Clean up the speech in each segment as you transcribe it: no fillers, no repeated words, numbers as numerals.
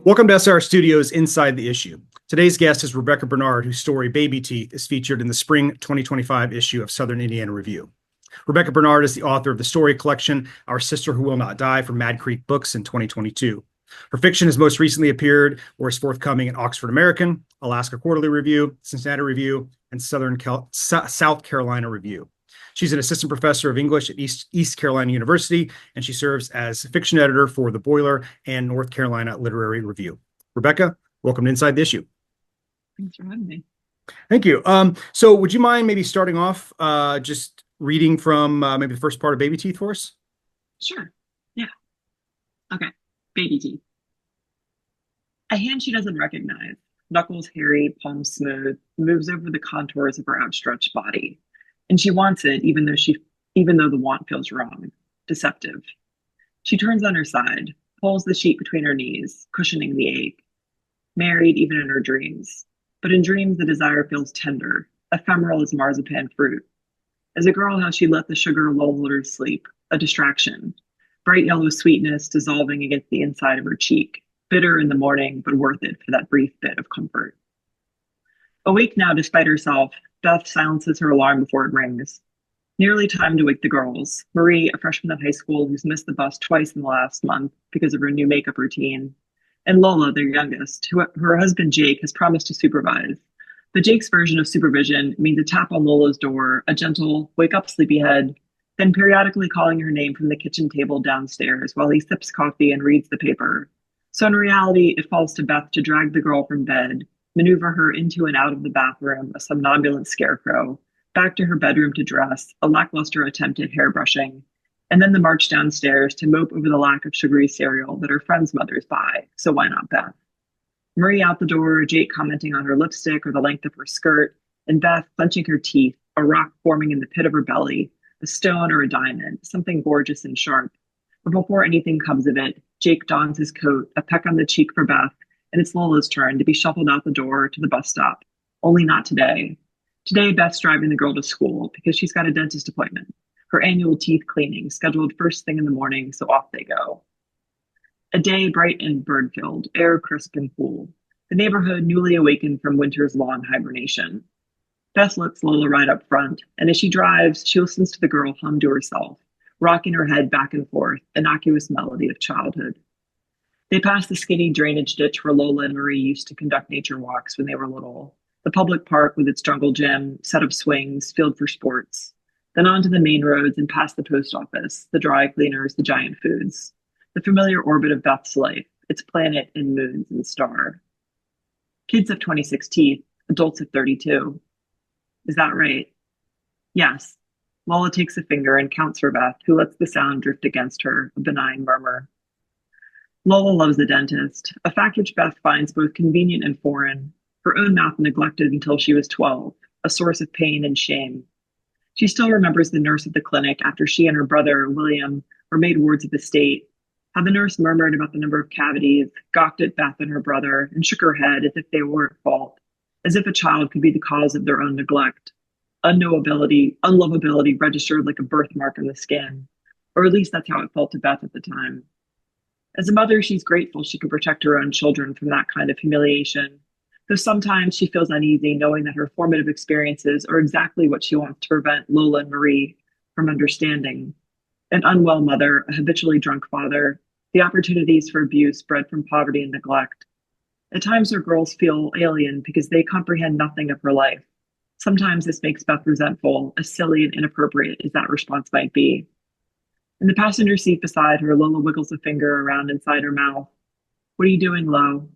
Welcome to SR Studios Inside the Issue. Today's guest is Rebecca Bernard, whose story Baby Teeth is featured in the spring 2025 issue of Southern Indiana Review. Rebecca Bernard is the author of the story collection Our Sister Who Will Not Die from Mad Creek Books in 2022. Her fiction has most recently appeared or is forthcoming in Oxford American, Alaska Quarterly Review, Cincinnati Review, and South Carolina Review. She's an assistant professor of English at East Carolina University, and she serves as fiction editor for The Boiler and North Carolina Literary Review. Rebecca, welcome to Inside the Issue. Thanks for having me. Thank you. So would you mind maybe starting off just reading from maybe the first part of Baby Teeth for us? Sure. Yeah. Okay. Baby teeth. A hand she doesn't recognize, knuckles hairy, palms smooth, moves over the contours of her outstretched body. And she wants it even though the want feels wrong, deceptive. She turns on her side, pulls the sheet between her knees, cushioning the ache. Married even in her dreams. But in dreams the desire feels tender, ephemeral as marzipan fruit. As a girl, how she let the sugar lull her to sleep, a distraction. Bright yellow sweetness dissolving against the inside of her cheek, bitter in the morning, but worth it for that brief bit of comfort. Awake now despite herself, Beth silences her alarm before it rings. Nearly time to wake the girls. Marie, a freshman at high school who's missed the bus twice in the last month because of her new makeup routine. And Lola, their youngest, who her husband Jake has promised to supervise. But Jake's version of supervision means a tap on Lola's door, a gentle, wake up sleepyhead, then periodically calling her name from the kitchen table downstairs while he sips coffee and reads the paper. So in reality, it falls to Beth to drag the girl from bed, maneuver her into and out of the bathroom, a somnambulant scarecrow, back to her bedroom to dress, a lackluster attempt at hairbrushing, and then the march downstairs to mope over the lack of sugary cereal that her friends' mothers buy, so why not Beth? Marie out the door, Jake commenting on her lipstick or the length of her skirt, and Beth clenching her teeth, a rock forming in the pit of her belly, a stone or a diamond, something gorgeous and sharp. But before anything comes of it, Jake dons his coat, a peck on the cheek for Beth, and it's Lola's turn to be shuffled out the door to the bus stop. Only not today. Today, Beth's driving the girl to school because she's got a dentist appointment. Her annual teeth cleaning, scheduled first thing in the morning, so off they go. A day bright and bird-filled, air crisp and cool. The neighborhood newly awakened from winter's long hibernation. Beth lets Lola ride up front, and as she drives, she listens to the girl hum to herself, rocking her head back and forth, innocuous melody of childhood. They pass the skinny drainage ditch where Lola and Marie used to conduct nature walks when they were little, the public park with its jungle gym, set of swings, field for sports, then onto the main roads and past the post office, the dry cleaners, the giant foods, the familiar orbit of Beth's life, its planet and moons and star. Kids have 26 teeth, adults have 32. Is that right? Yes. Lola takes a finger and counts for Beth, who lets the sound drift against her, a benign murmur. Lola loves the dentist, a fact which Beth finds both convenient and foreign, her own mouth neglected until she was 12, a source of pain and shame. She still remembers the nurse at the clinic after she and her brother, William, were made wards of the state, how the nurse murmured about the number of cavities, gawked at Beth and her brother, and shook her head as if they were at fault, as if a child could be the cause of their own neglect. Unlovability registered like a birthmark on the skin, or at least that's how it felt to Beth at the time. As a mother, she's grateful she can protect her own children from that kind of humiliation, though sometimes she feels uneasy knowing that her formative experiences are exactly what she wants to prevent Lola and Marie from understanding. An unwell mother, a habitually drunk father, the opportunities for abuse bred from poverty and neglect. At times her girls feel alien because they comprehend nothing of her life. Sometimes this makes Beth resentful, as silly and inappropriate as that response might be. In the passenger seat beside her, Lola wiggles a finger around inside her mouth. What are you doing, Lo?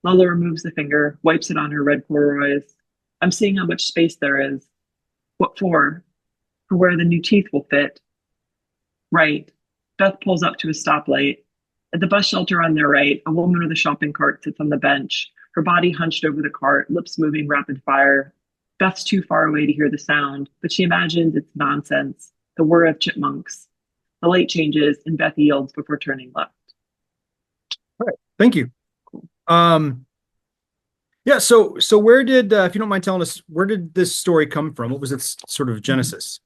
Lola removes the finger, wipes it on her red corduroys. I'm seeing how much space there is. What for? For where the new teeth will fit. Right. Beth pulls up to a stoplight. At the bus shelter on their right, a woman with a shopping cart sits on the bench, her body hunched over the cart, lips moving rapid fire. Beth's too far away to hear the sound, but she imagines it's nonsense, the whir of chipmunks. The light changes and Beth yields before turning left. All right. Thank you. Cool. Yeah. So where did, if you don't mind telling us, where did this story come from? What was its sort of genesis?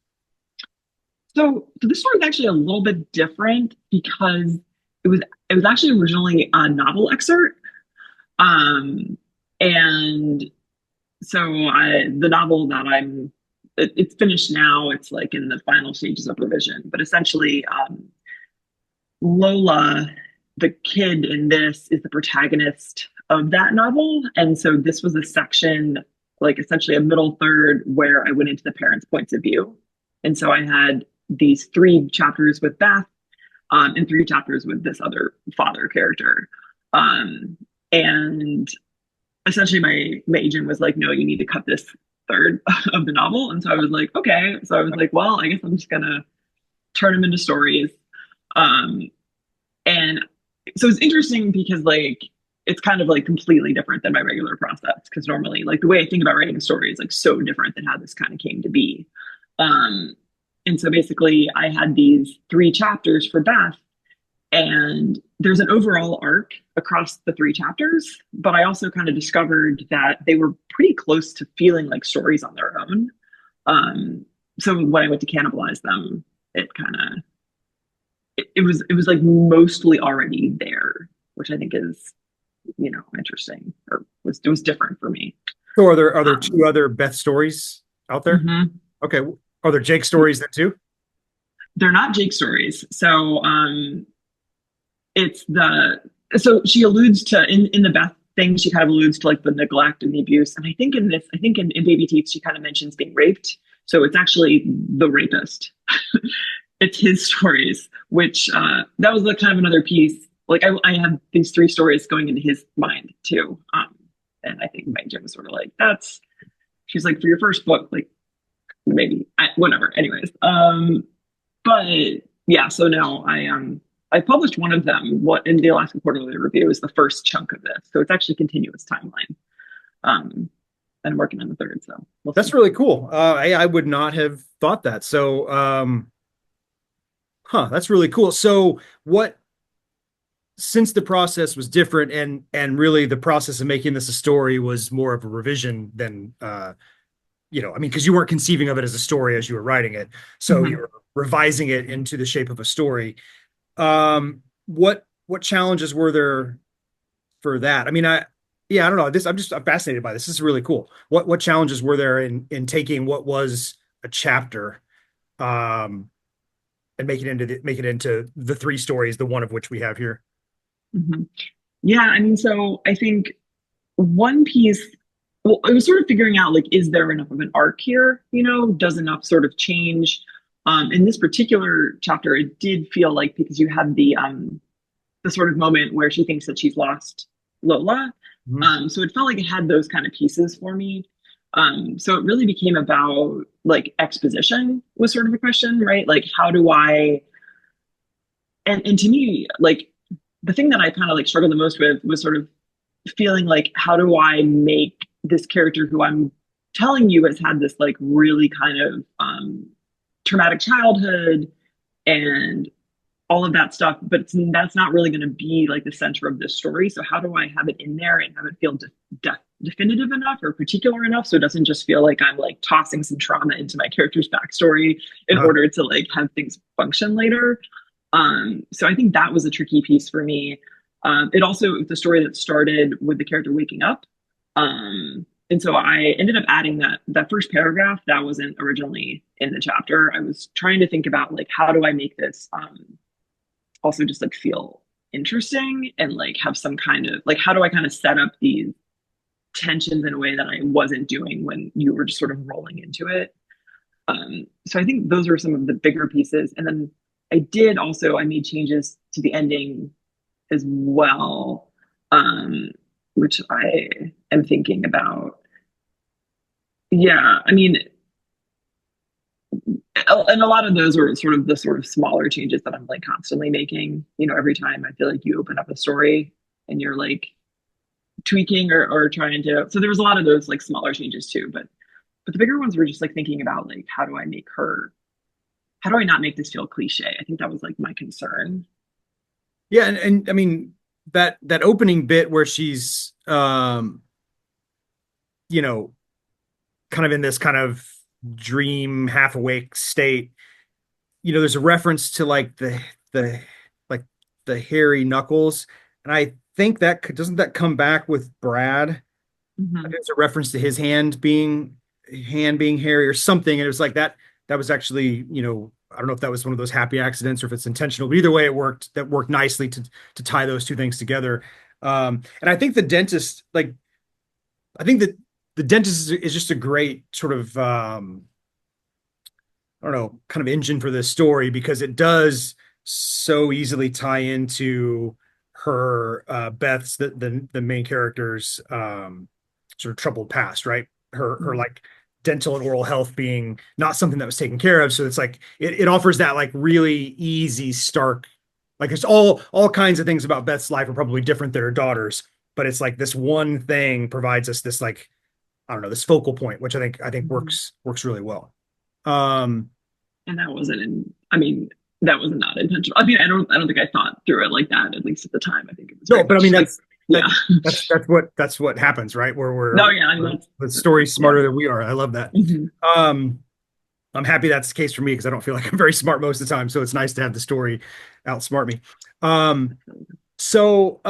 So this story is actually a little bit different because it was actually originally a novel excerpt. Um, and so the novel that it's finished now. It's like in the final stages of revision, but essentially, Lola, the kid in this, is the protagonist of that novel. And so this was a section, like essentially a middle third, where I went into the parents' points of view. And so I had these three chapters with Beth, and three chapters with this other father character. And essentially my agent was like, no, you need to cut this third of the novel. And so I was like, okay. So I was like, well, I guess I'm just gonna turn them into stories. Um, and so it's interesting because like it's kind of like completely different than my regular process. Because normally, like the way I think about writing a story is like so different than how this kind of came to be. Um, and so basically, I had these three chapters for Beth, and there's an overall arc across the three chapters. But I also kind of discovered that they were pretty close to feeling like stories on their own. So when I went to cannibalize them, it kind of it was like mostly already there, which I think is interesting, or was different for me. So are there Um, two other Beth stories out there? mhm. Okay. Are there Jake stories then too? They're not Jake stories. So it's the so she alludes to in the Beth thing, she kind of alludes to like the neglect and the abuse. And I think in Baby Teeth, she kind of mentions being raped. So it's actually the rapist. It's his stories, which that was like kind of another piece. Like I had these three stories going into his mind too. And I think my Jim was sort of like, that's she's like, for your first book, like maybe whatever. Anyways, but yeah, so no, I published one of them. What in the Alaska Quarterly Review is the first chunk of this, so it's actually a continuous timeline. Um, and I'm working on the third, so we'll That's see. really cool. I would not have thought that. So, that's really cool. So, what since the process was different and really the process of making this a story was more of a revision than I mean, because you weren't conceiving of it as a story as you were writing it, so Mhm. you're revising it into the shape of a story. What challenges were there for that? I mean, I don't know. I'm fascinated by this. This is really cool. What challenges were there in taking what was a chapter, um, and make it into the three stories, the one of which we have here. Mhm. Yeah, I mean, so I think one piece, well, I was sort of figuring out like, is there enough of an arc here? Does enough sort of change? In this particular chapter, it did feel like because you had the sort of moment where she thinks that she's lost Lola. Mhm. So it felt like it had those kind of pieces for me. So it really became about like exposition was sort of a question, right? Like how do I and to me, like the thing that I kind of like struggled the most with was sort of feeling like how do I make this character who I'm telling you has had this like really kind of traumatic childhood and all of that stuff, but that's not really going to be like the center of this story. So how do I have it in there and have it feel definitive enough or particular enough so it doesn't just feel like I'm like tossing some trauma into my character's backstory in Uh, order to like have things function later. So I think that was a tricky piece for me. It also the story that started with the character waking up. And so I ended up adding that first paragraph that wasn't originally in the chapter. I was trying to think about like how do I make this also just like feel interesting and like have some kind of like how do I kind of set up these tensions in a way that I wasn't doing when you were just sort of rolling into it. So I think those were some of the bigger pieces. And then I made changes to the ending as well, which I am thinking about. Yeah, I mean, and a lot of those are sort of the sort of smaller changes that I'm like constantly making. Every time I feel like you open up a story and you're like tweaking or trying to. So there was a lot of those like smaller changes too, but the bigger ones were just like thinking about like how do I not make this feel cliche? I think that was like my concern. yeah, and I mean that opening bit where she's you know, kind of in this kind of dream half awake state. There's a reference to like the like the hairy knuckles, and I think that doesn't that come back with Brad? I think Hmm. it's a reference to his hand being hairy or something. And it was like that. That was actually, I don't know if that was one of those happy accidents or if it's intentional, but either way, it worked. That worked nicely to tie those two things together. And I think the dentist, like, I think that the dentist is just a great sort of, I don't know, kind of engine for this story because it does so easily tie into her Beth's the main character's sort of troubled past, right? Her like dental and oral health being not something that was taken care of. So it's like it offers that like really easy, stark, like there's all kinds of things about Beth's life are probably different than her daughter's, but it's like this one thing provides us this like, I don't know, this focal point, which I think Hmm. works really well. Um, And that wasn't in, I mean, that was not intentional. I mean, I don't think I thought through it like that, at least at the time. I think it was no, very but I much mean like, that yeah. that's what happens, right? Where No, yeah, I mean, the story's yeah. smarter than we are. I love that. Hmm. Um, I'm happy that's the case for me because I don't feel like I'm very smart most of the time. So it's nice to have the story outsmart me. Um, so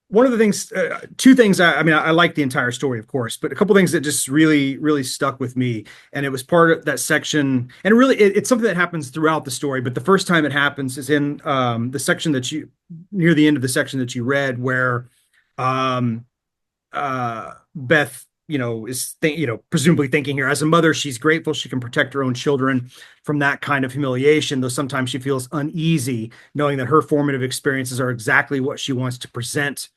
one of the things, two things. I mean, I like the entire story, of course, but a couple things that just really stuck with me, and it was part of that section. And really, it's something that happens throughout the story, but the first time it happens is in the section that you near the end of the section that you read, where um, Beth, is presumably thinking here as a mother, she's grateful she can protect her own children from that kind of humiliation, though sometimes she feels uneasy knowing that her formative experiences are exactly what she wants to present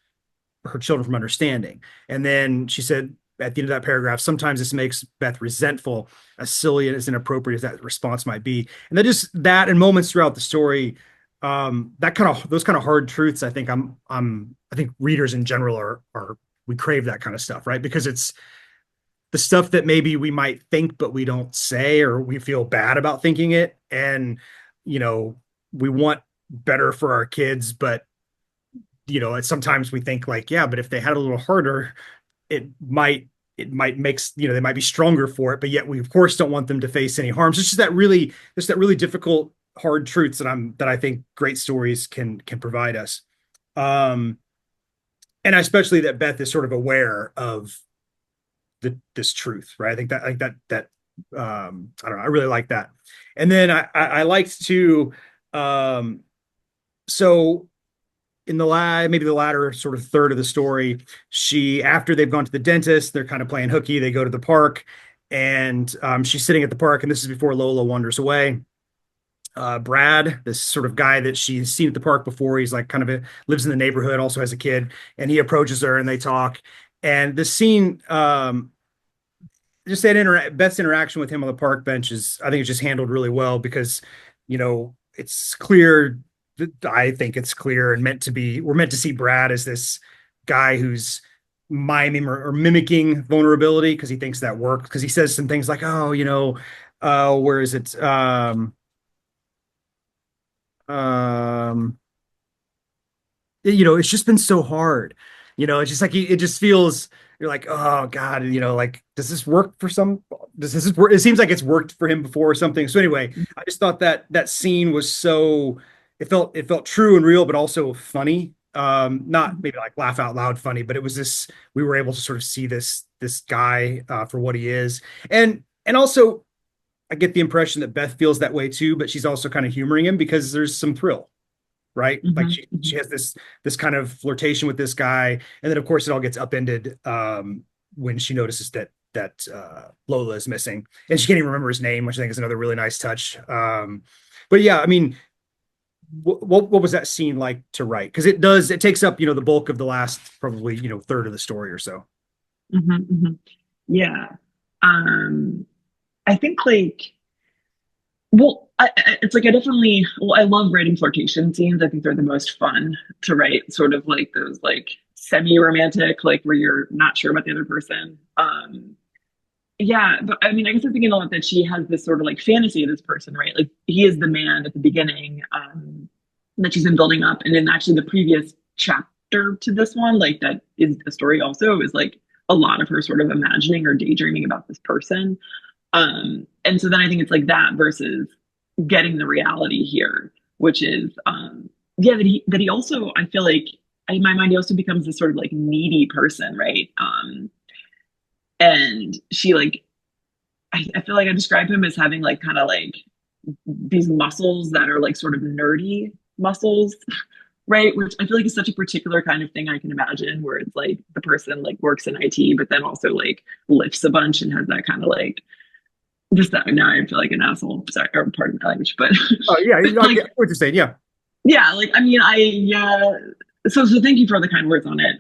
her children from understanding. And then she said at the end of that paragraph, sometimes this makes Beth resentful, as silly and as inappropriate as that response might be. And that and moments throughout the story, that kind of those kind of hard truths, I think readers in general are we crave that kind of stuff, right? Because it's the stuff that maybe we might think but we don't say or we feel bad about thinking it. And you know, we want better for our kids, but sometimes we think like, yeah, but if they had it a little harder, it might makes they might be stronger for it, but yet we of course don't want them to face any harm. So it's just that really difficult, hard truths that I think great stories can provide us. Um, and especially that Beth is sort of aware of this truth, right? I think that I don't know, I really like that. And then I liked to um so in maybe the latter sort of third of the story, after they've gone to the dentist, they're kind of playing hooky. They go to the park, and she's sitting at the park, and this is before Lola wanders away. Brad, this sort of guy that she's seen at the park before, he's like lives in the neighborhood, also has a kid, and he approaches her and they talk. And this scene, just Beth's interaction with him on the park bench I think it's just handled really well because, it's clear. I think it's clear and we're meant to see Brad as this guy who's miming or mimicking vulnerability because he thinks that works. Because he says some things like, "Oh, where is it? Um, it's just been so hard. It's just like it just feels you're like, oh God, like does this work for some? Does this work? It seems like it's worked for him before or something. So anyway, I just thought that scene was so it felt true and real, but also funny. Not maybe like laugh out loud funny, but it was this we were able to sort of see this guy for what he is, and also I get the impression that Beth feels that way too, but she's also kind of humoring him because there's some thrill, right? Like Hmm. she has this kind of flirtation with this guy, and then of course it all gets upended when she notices that Lola is missing, and she can't even remember his name, which I think is another really nice touch. But yeah, I mean, what was that scene like to write? Because it takes up the bulk of the last probably third of the story or so. Hmm. Hmm. Yeah. Um, I think like, well, it's like I definitely, well, I love writing flirtation scenes. I think they're the most fun to write, sort of like those like semi-romantic, like where you're not sure about the other person. Yeah, but I mean, I guess I'm thinking a lot that she has this sort of like fantasy of this person, right? Like he is the man at the beginning, that she's been building up, and then actually the previous chapter to this one, like that is the story also is like a lot of her sort of imagining or daydreaming about this person. And so then I think it's like that versus getting the reality here, which is yeah, that he also I feel like in my mind, he also becomes this sort of like needy person, right? And she like, I feel like I describe him as having like kind of like these muscles that are like sort of nerdy muscles, right? Which I feel like is such a particular kind of thing I can imagine, where it's like the person like works in IT, but then also like lifts a bunch and has that kind of like just that. Now I feel like an asshole. Sorry, or pardon my language, but Oh yeah, I like get what you're saying. Yeah, yeah, like I mean, yeah. So thank you for the kind words on it.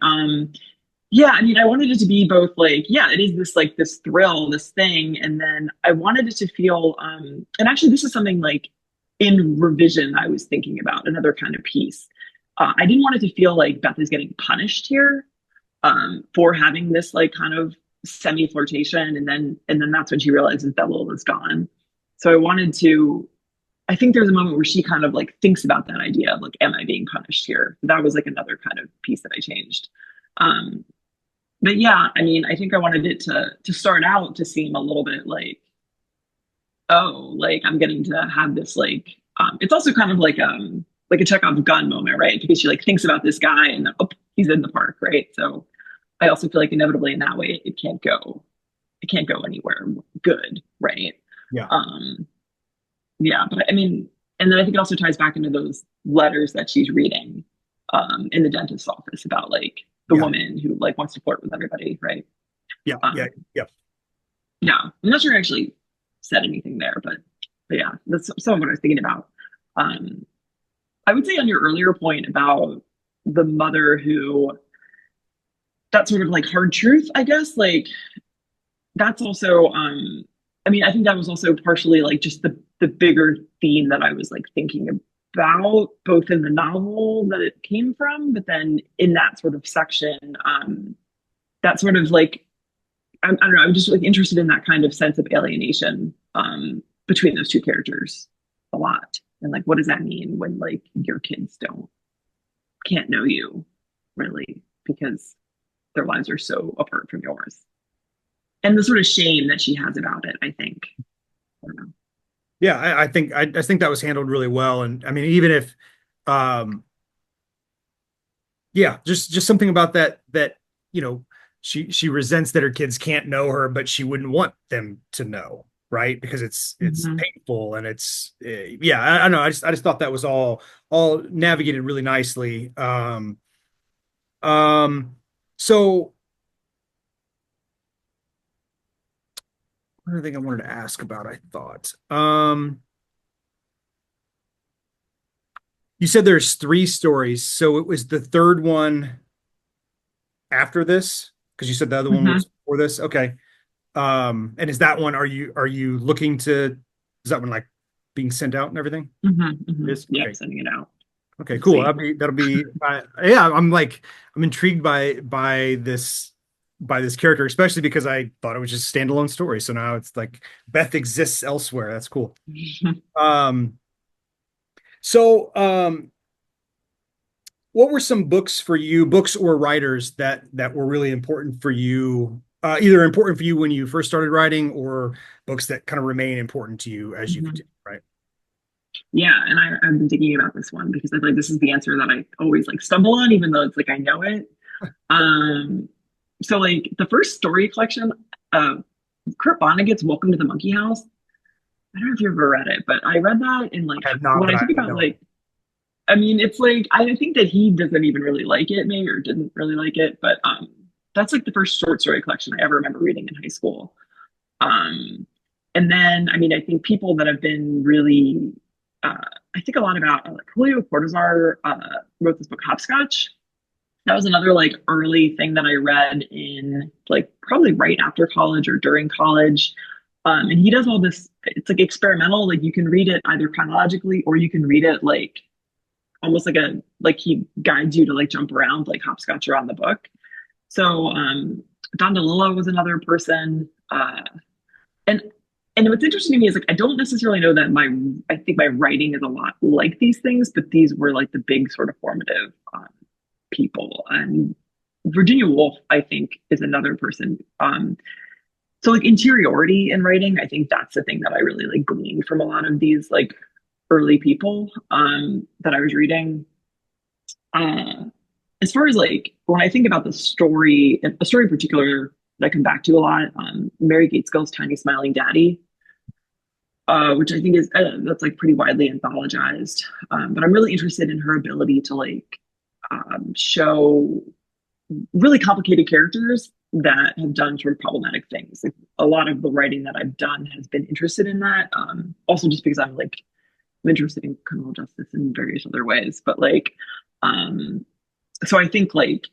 Yeah, I mean, I wanted it to be both like, yeah, it is this like this thrill, this thing, and then I wanted it to feel, and actually, this is something like in revision I was thinking about another kind of piece. I didn't want it to feel like Beth is getting punished here, for having this like kind of semi flirtation, and then that's when she realizes that Lil is gone. So I wanted to. I think there's a moment where she kind of like thinks about that idea of like, am I being punished here? That was like another kind of piece that I changed. Um, but yeah, I mean, I think I wanted it to start out to seem a little bit oh, like I'm getting to have this it's also kind of like a Chekhov gun moment, right? Because she like thinks about this guy and then, oh, he's in the park, right? So I also feel like inevitably in that way it can't go anywhere good, right? yeah, Um, yeah, but I mean, and then I think it also ties back into those letters that she's reading in the dentist's office about like the yeah, woman who like wants to flirt with everybody, right? yeah, yeah, Um, yeah. yeah, I'm not sure I actually said anything there, but yeah, that's some of what I was thinking about. Um, I would say on your earlier point about the mother who that sort of like hard truth, I guess, like that's also I mean, I think that was also partially like just the bigger theme that I was like thinking about, both in the novel that it came from, but then in that sort of section, that sort of like I don't know, I'm just like interested in that kind of sense of alienation between those two characters a lot. And like what does that mean when like your kids can't know you really because their lives are so apart from yours? And the sort of shame that she has about it, I think. I don't know. Yeah, I think that was handled really well, and I mean, even if, um, yeah, just something about that you know, she resents that her kids can't know her, but she wouldn't want them to know, right? Because it's Mhm. painful and it's yeah, I don't know. I just thought that was all navigated really nicely. Um, so another thing I wanted to ask about, I thought. You said there's three stories, so it was the third one after this because you said the other one Mhm. was before this. Okay. And is that one, are you looking to, is that one like being sent out and everything? Mhm. It Mhm. is? Yep, Okay. sending it out. Okay, We'll cool. see. That'll be yeah, I'm intrigued by this character, especially because I thought it was just a standalone story. So now it's like Beth exists elsewhere. That's cool. Um, so what were some books for you, books or writers that were really important for you, either important for you when you first started writing, or books that kind of remain important to you as you Mhm. continue, right? Yeah, and I've been thinking about this one because I feel like this is the answer that I always like stumble on, even though it's like I know it. Um, so like the first story collection, uh, Kurt Vonnegut's Welcome to the Monkey House. I don't know if you've ever read it, but I read that in like I have not, when but I I think about know. like I mean, it's like I think that he doesn't even really like it, maybe, or didn't really like it, but that's like the first short story collection I ever remember reading in high school. Um, and then, I mean, I think people that have been really, uh, I think a lot about like Julio Cortázar wrote this book Hopscotch. That was another like early thing that I read in like probably right after college or during college. And he does all this, it's like experimental, like you can read it either chronologically or you can read it like almost like he guides you to like jump around like hopscotch around the book. So Don DeLillo was another person. And and what's interesting to me is like I don't necessarily know that I think my writing is a lot like these things, but these were like the big sort of formative people. And Virginia Woolf, I think, is another person. So like interiority in writing, I think that's the thing that I really like gleaned from a lot of these like early people that I was reading. Uh, as far as like when I think about the story, a story in particular that I come back to a lot, Mary Gaitskell's Tiny Smiling Daddy, which I think is that's like pretty widely anthologized. But I'm really interested in her ability to like show really complicated characters that have done sort of problematic things. Like a lot of the writing that I've done has been interested in that. Also, just because I'm interested in criminal justice in various other ways, but like, um, so I think like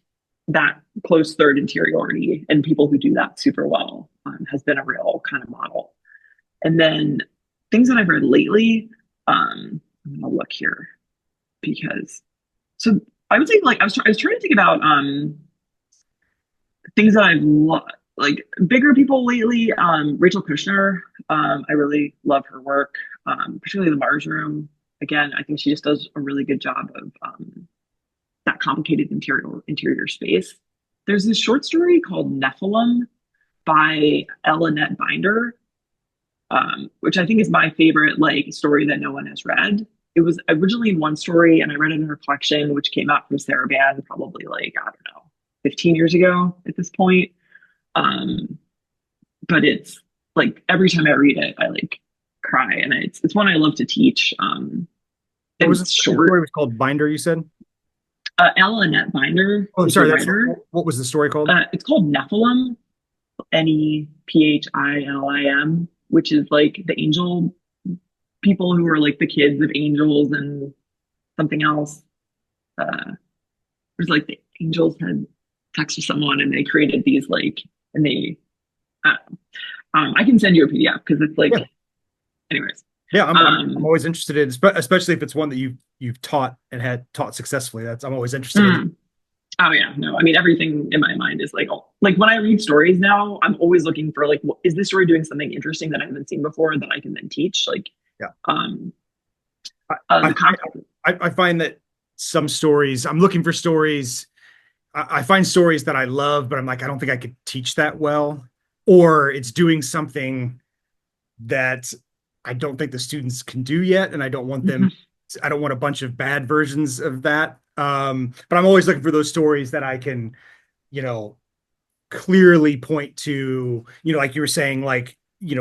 that close third interiority and people who do that super well has been a real kind of model. And then things that I've read lately, I'm gonna look here because so I would say like I was trying to think about things that I've like bigger people lately. Rachel Kushner, I really love her work, particularly The Mars Room. Again, I think she just does a really good job of that complicated interior space. There's this short story called Nephilim by Annette Binder, which I think is my favorite like story that no one has read. It was originally in one story, and I read it in her collection, which came out from Sarah Band probably like I don't know, 15 years ago at this point. Um, but it's like every time I read it, I like cry, and it's one I love to teach. What And was it? it's The story short. was called Binder, you said? Annette Binder Oh, I'm is the sorry. That's writer. what was the story called? It's called Nephilim, Nephilim, which is like the angel people who are like the kids of angels and something else. There's like the angels had sex with someone and they created these like, and they, uh, I can send you a PDF because it's like, Yeah. anyways. Yeah, I'm Um, always interested in, especially if it's one that you've taught and had taught successfully. That's I'm always interested in. mm, oh yeah, no, I mean everything in my mind is like, oh, like when I read stories now, I'm always looking for like, is this story doing something interesting that I haven't seen before that I can then teach? Like, Yeah, um, I, I the find concept. I find that some stories I'm looking for stories. I find stories that I love, but I'm like I don't think I could teach that well, or it's doing something that I don't think the students can do yet, and I don't want them. I don't want a bunch of bad versions of that. But I'm always looking for those stories that I can, you know, clearly point to, like you were saying, like,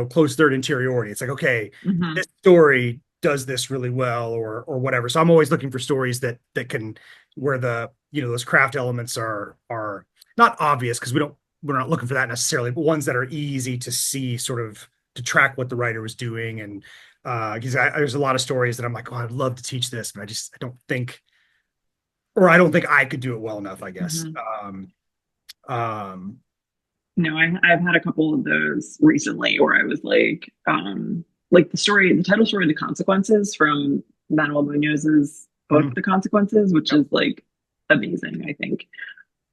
close third interiority. It's like, okay, Hmm. this story does this really well, or whatever. So I'm always looking for stories that can where the those craft elements are not obvious because we're not looking for that necessarily, but ones that are easy to see, sort of to track what the writer was doing. And because there's a lot of stories that I'm like, oh, I'd love to teach this, but I don't think, or I don't think I could do it well enough, I guess. Hmm. Um, No, I've had a couple of those recently where I was like the title story, The Consequences from Manuel Munoz's book, mhm. The Consequences, which Yep. is like amazing, I think.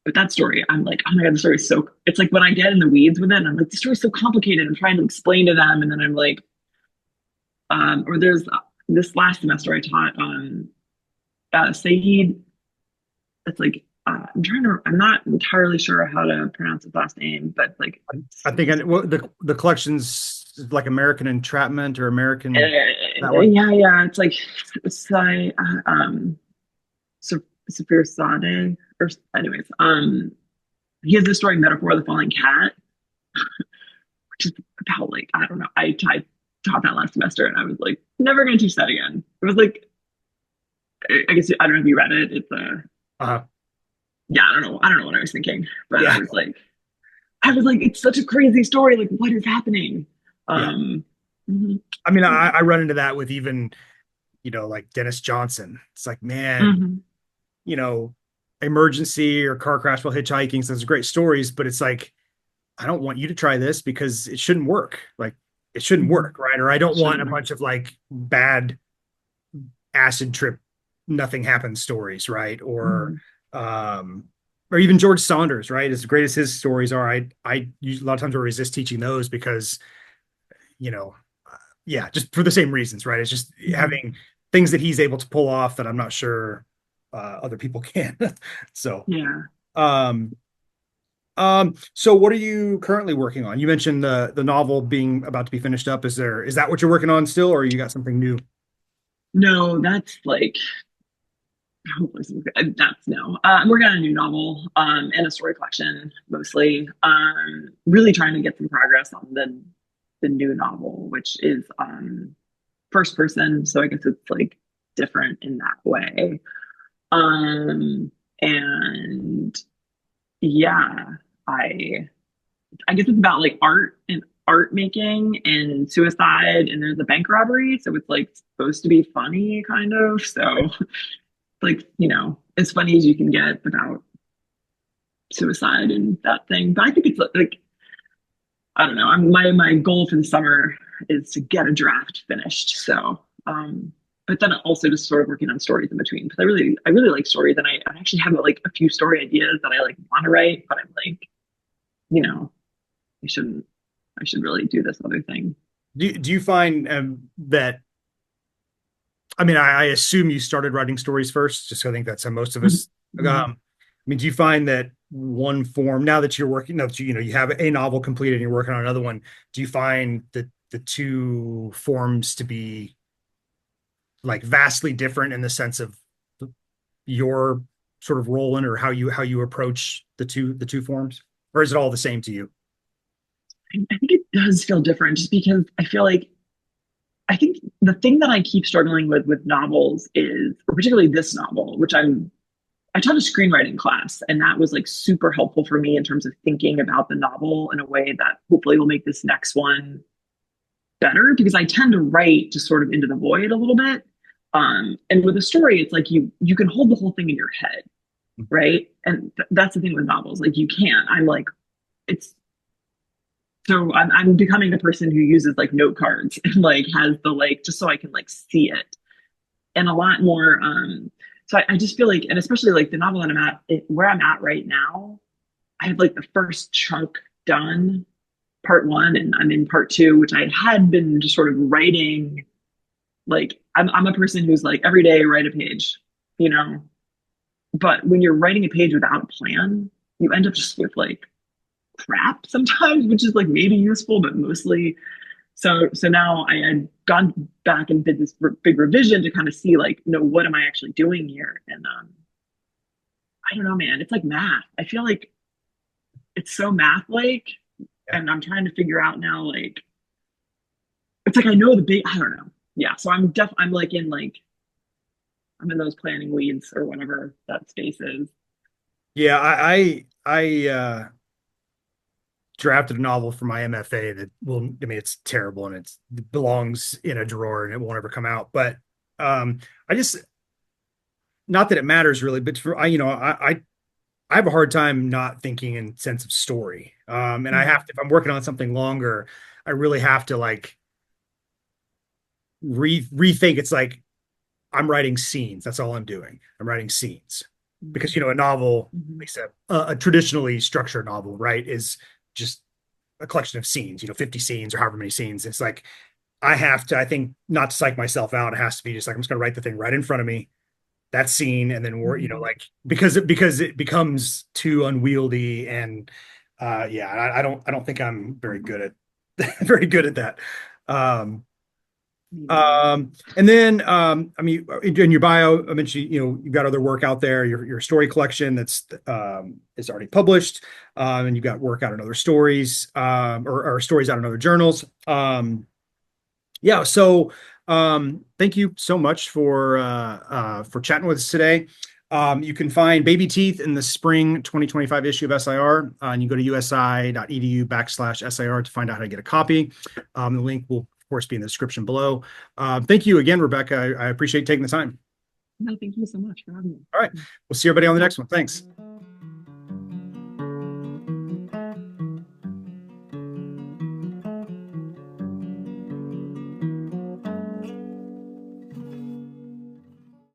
But that story, I'm like, oh my God, the story is so, it's like when I get in the weeds with it, I'm like, the story's so complicated. I'm trying to explain to them. And then I'm like, or there's this last semester I taught Saeed. It's like, I'm not entirely sure how to pronounce his last name, but like, I think the collection's like American Entrapment or American that one. yeah, it's like Sai, Safir Sade, or anyways, he has this story, Metaphor of the Falling Cat, which is about like, I don't know, I taught that last semester and I was like, never gonna teach that again. It was like, I guess, I don't know if you read it. It's Uh, yeah, I don't know what I was thinking, but yeah, I was like, it's such a crazy story. Like, what is happening? yeah. Um, mhm, I mean, I run into that with even like Dennis Johnson. It's like, man, mhm, you know, emergency or car crash while hitchhiking. So those are great stories, but it's like, I don't want you to try this because it shouldn't work. Like, it shouldn't mhm. work, right? Or I don't want Shouldn't a work. bunch of like bad acid trip, nothing happens stories, right? Mhm. Um, or even George Saunders, right? As great as his stories are, I a lot of times will resist teaching those because, you know, yeah, just for the same reasons, right? It's just Mhm. having things that he's able to pull off that I'm not sure other people can. So, Yeah. um, so what are you currently working on? You mentioned the novel being about to be finished up. Is that what you're working on still, or you got something new? No, that's like hopefully that's no. I'm working on a new novel and a story collection mostly. Really trying to get some progress on the new novel, which is first person, so I guess it's like different in that way. And yeah, I I guess it's about like art and art making and suicide, and there's a bank robbery, so it's like supposed to be funny kind of. So like, as funny as you can get about suicide and that thing. But I think it's like, I don't know. My goal for the summer is to get a draft finished. So but then also just sort of working on stories in between, because I really like stories, and I actually have like a few story ideas that I like want to write, but I'm like, you know, I shouldn't I should really do this other thing. Do you find that, I mean, I assume you started writing stories first, just 'cause I think that's how most of us. Mhm. I mean, do you find that one form, now that you're working, now that you have a novel completed and you're working on another one, do you find that the two forms to be like vastly different in the sense of your sort of role in, or how you approach the two forms, or is it all the same to you? I think it does feel different, just because I feel like I think the thing that I keep struggling with novels is, or particularly this novel, which I taught a screenwriting class, and that was like super helpful for me in terms of thinking about the novel in a way that hopefully will make this next one better, because I tend to write just sort of into the void a little bit. And with a story, it's like you can hold the whole thing in your head, right? And that's the thing with novels, like you can't. I'm like, it's so I'm becoming the person who uses like note cards and like has the like, just so I can like see it, and a lot more. So I just feel like, and especially like the novel that where I'm at right now, I have like the first chunk done, part one, and I'm in part two, which I had been just sort of writing. Like I'm a person who's like every day write a page, you know. But when you're writing a page without a plan, you end up just with like crap sometimes, which is like maybe useful, but mostly. So now I had gone back and did this big revision to kind of see like, what am I actually doing here? And I don't know, man. It's like math. I feel like it's so math like, Yeah. and I'm trying to figure out now like, it's like I know the big. I don't know. Yeah. So I'm like in like, I'm in those planning weeds or whatever that space is. Yeah, I drafted a novel for my MFA that will, I mean, it's terrible and it belongs in a drawer and it won't ever come out. But I just, not that it matters really, but for I have a hard time not thinking in sense of story. And I have to, if I'm working on something longer, I really have to like rethink. It's like I'm writing scenes. That's all I'm doing. I'm writing scenes because a novel, Mhm. at least a traditionally structured novel, right, is just a collection of scenes. 50 scenes or however many scenes. It's like I have to. I think not to psych myself out. It has to be just like I'm just going to write the thing right in front of me, that scene, and then we're Mhm. like because it becomes too unwieldy. And yeah, I don't think I'm very good at very good at that. Um, Me neither. and then, I mean, in your bio, I mentioned, you've got other work out there, your story collection that's is already published, and you've got work out in other stories, or stories out in other journals. Yeah, so thank you so much for chatting with us today. You can find Baby Teeth in the spring 2025 issue of SIR, and you go to usi.edu/SIR to find out how to get a copy. The link will, of course, be in the description below. Thank you again, Rebecca. I appreciate taking the time. No, thank you so much for having All right. me. We'll see everybody on the next one. Thanks.